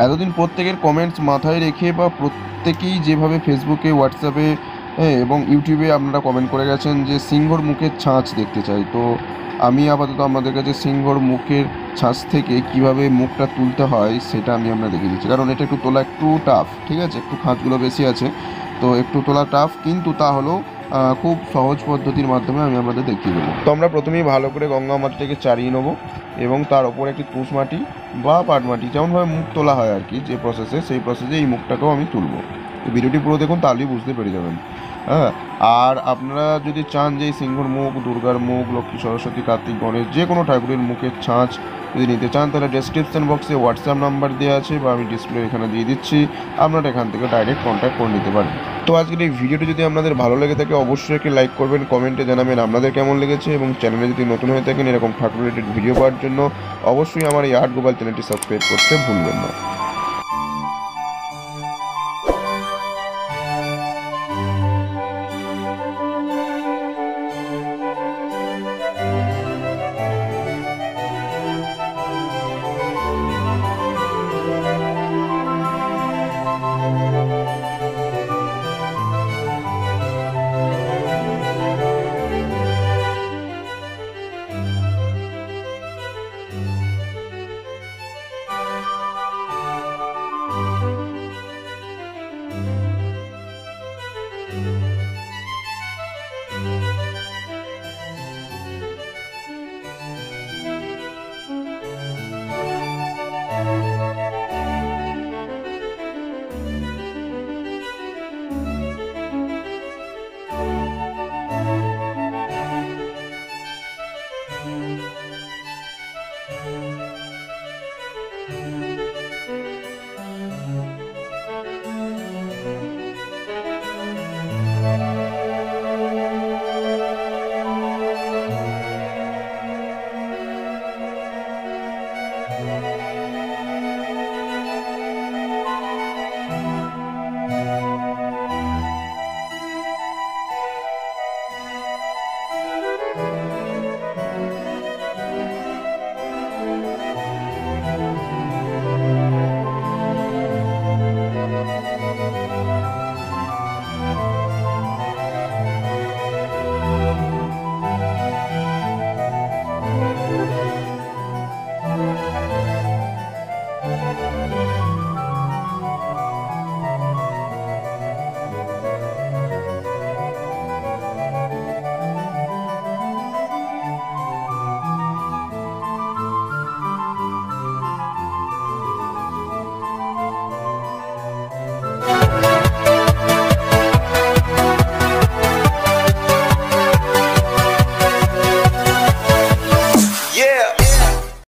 এতদিন প্রত্যেকের কমেন্টস মাথায় রেখে বা প্রত্যেকেই যেভাবে ফেসবুকে, হোয়াটসঅ্যাপে এবং ইউটিউবে আপনারা কমেন্ট করে গেছেন যে সিংহর মুখের ছাঁচ দেখতে চাই। তো আমি আপাতত আপনাদের কাছে সিংহর মুখের ছাঁচ থেকে কিভাবে মুখটা তুলতে হয় সেটা আমি আপনাদের দেখিয়ে দিচ্ছি। কারণ এটা একটু তোলা একটু টাফ, ঠিক আছে? একটু খাঁজগুলো বেশি আছে, তো একটু তোলা টাফ, কিন্তু তা হলেও খুব সহজ পদ্ধতির মাধ্যমে আমি আপনাদের দেখিয়ে দেবো। তো আমরা প্রথমেই ভালো করে গঙ্গা মাটিটাকে চাড়িয়ে নেবো এবং তার ওপর একটি তুষ মাটি বা পাট মাটি, যেমনভাবে মুখ তোলা হয় আর কি, যে প্রসেসে, সেই প্রসেসে এই মুখটাকেও আমি তুলবো। তো ভিডিওটি পুরো দেখুন, তাহলেই বুঝতে পেরে যাবেন। হ্যাঁ, আর আপনারা যদি চান যে এই সিংহর মুখ, দুর্গার মুখ, লক্ষ্মী, সরস্বতী, কার্তিক, গণেশ, যে কোনো ঠাকুরের মুখের ছাঁচ যদি নিতে চান, তাহলে ডেসক্রিপশন বক্সে হোয়াটসঅ্যাপ নাম্বার দেওয়া আছে বা আমি ডিসপ্লে এখানে দিয়ে দিচ্ছি, আপনারা এখান থেকে ডাইরেক্ট কন্ট্যাক্ট করে নিতে পারেন। তো আজকের এই ভিডিওটি যদি আপনাদের ভালো লেগে থাকে অবশ্যই একটি লাইক করবেন, কমেন্টে জানাবেন আপনাদের কেমন লেগেছে, এবং চ্যানেলে যদি নতুন হয়ে থাকেন এরকম ঠাকুর রিলেটেড ভিডিও পাওয়ার জন্য অবশ্যই আমার এই আর্ট গোপাল চ্যানেলটি সাবস্ক্রাইব করতে ভুলবেন না।